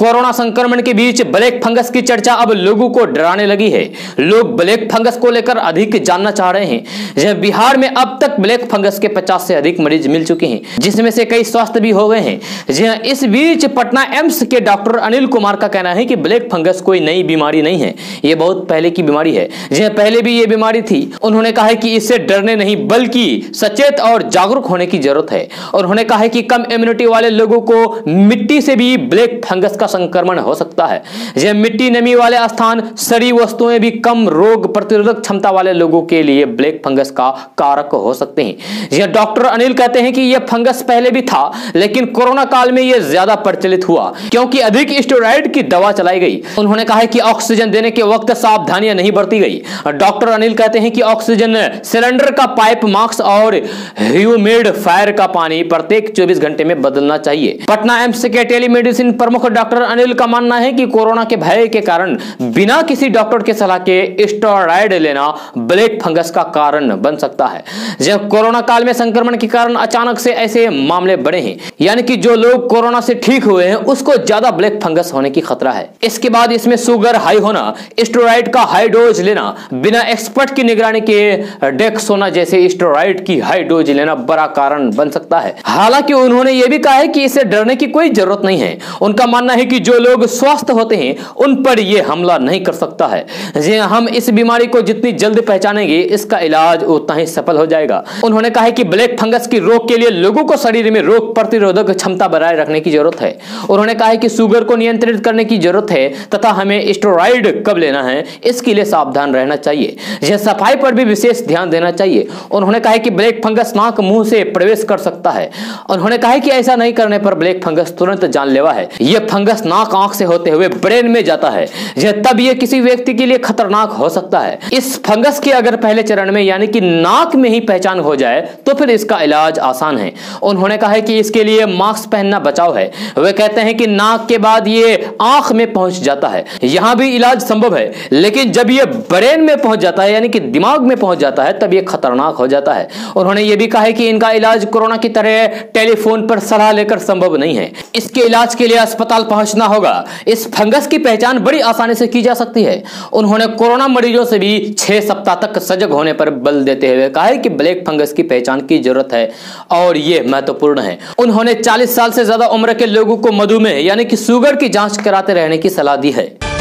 Corona संक्रमण के बीच black fungus की चर्चा अब लोगों को डराने लगी है। लोग ब्लैक फंगस को लेकर अधिक जानना चाह रहे हैं। बिहार में अब तक ब्लैक फंगस के 50 से अधिक मरीज मिल चुके हैं, जिसमें से कई स्वस्थ भी हो गए हैं। इस बीच पटना एम्स के डॉक्टर अनिल कुमार का कहना है कि ब्लैक फंगस कोई नई बीमारी नहीं है, ये बहुत पहले की बीमारी है। पहले भी ये बीमारी थी। उन्होंने कहा है कि इससे डरने नहीं बल्कि सचेत और जागरूक होने की जरूरत है। उन्होंने कहा है कि कम इम्यूनिटी वाले लोगों को मिट्टी से भी ब्लैक फंगस का संक्रमण हो सकता है। यह मिट्टी नमी वाले स्थान, सड़ी वस्तुएं भी कम रोग प्रतिरोधक क्षमता वाले लोगों के लिए ब्लैक फंगस का कारक हो सकते हैं। यह डॉक्टर अनिल कहते हैं कि यह फंगस पहले भी था, लेकिन कोरोना काल में यह ज्यादा प्रचलित हुआ क्योंकि अधिक स्टेरॉइड की दवा चलाई गई। उन्होंने कहा है कि ऑक्सीजन देने के वक्त सावधानियां नहीं बरती गई। डॉक्टर अनिल कहते हैं कि ऑक्सीजन सिलेंडर का पाइप, मास्क और ह्यूमिडिफायर का पानी प्रत्येक 24 घंटे में बदलना चाहिए। पटना एम्स के टेलीमेडिसिन प्रमुख डॉक्टर अनिल का मानना है कि कोरोना के भय के कारण बिना किसी डॉक्टर के सलाह के स्टेरॉइड लेना ब्लैक फंगस का कारण बन सकता है। जब कोरोना काल में संक्रमण के कारण अचानक से ऐसे मामले बढ़े हैं, यानी कि जो लोग कोरोना से ठीक हुए हैं उसको ज्यादा ब्लैक फंगस होने की खतरा है। इसके बाद इसमें शुगर हाई होना, स्टेरॉइड का हाई डोज लेना, बिना एक्सपर्ट की निगरानी के डेक्सोना जैसे स्टेरॉइड की हाई डोज लेना बड़ा कारण बन सकता है। हालांकि उन्होंने यह भी कहा है कि इसे डरने की कोई जरूरत नहीं है। उनका मानना है कि जो लोग स्वस्थ होते हैं उन पर यह हमला नहीं कर सकता है। हम इस बीमारी को जितनी जल्द पहचानेंगे इसका इलाज उतना ही सफल हो जाएगा। उन्होंने कहा है कि ब्लैक फंगस की रोग के लिए लोगों को शरीर में रोग प्रतिरोधक क्षमता बनाए रखने की जरूरत है। उन्होंने कहा है कि शुगर को नियंत्रित करने की जरूरत है तथा हमें स्टेरॉइड कब लेना है इसके लिए सावधान रहना चाहिए। यह सफाई पर भी विशेष ध्यान देना चाहिए। उन्होंने कहा है कि ब्लैक फंगस नाक मुंह से प्रवेश कर सकता है। उन्होंने कहा है कि ऐसा नहीं करने पर ब्लैक फंगस तुरंत जानलेवा है। यह फंगस नाक आंख से होते हुए ब्रेन में जाता है। तब यह किसी व्यक्ति के लिए खतरनाक हो सकता है। इस फंगस के अगर पहले चरण में यानी कि नाक में ही पहचान हो जाए तो फिर इसका इलाज आसान है। उन्होंने कहा है कि इसके लिए मास्क पहनना बचाव है। वे कहते हैं कि नाक के बाद ये आंख में पहुंच जाता है, यहां भी इलाज संभव है, लेकिन जब ये ब्रेन में पहुंच जाता है यानी कि दिमाग में पहुंच जाता है तब ये खतरनाक हो जाता है। उन्होंने ये भी कहा है कि इनका इलाज कोरोना की तरह टेलीफोन पर सलाह लेकर संभव नहीं है। इसके इलाज के लिए अस्पताल पहुंचना होगा। इस फंगस की पहचान बड़ी आसानी से की जा सकती है। उन्होंने कोरोना मरीजों से भी 6 सप्ताह तक सजग होने पर बल देते हुए कहा है कि ब्लैक फंगस की पहचान की जरूरत है और यह महत्वपूर्ण है। उन्होंने 40 साल से ज्यादा उम्र के लोगों को मधुमेह यानी कि शुगर की जांच कराते रहने की सलाह दी है।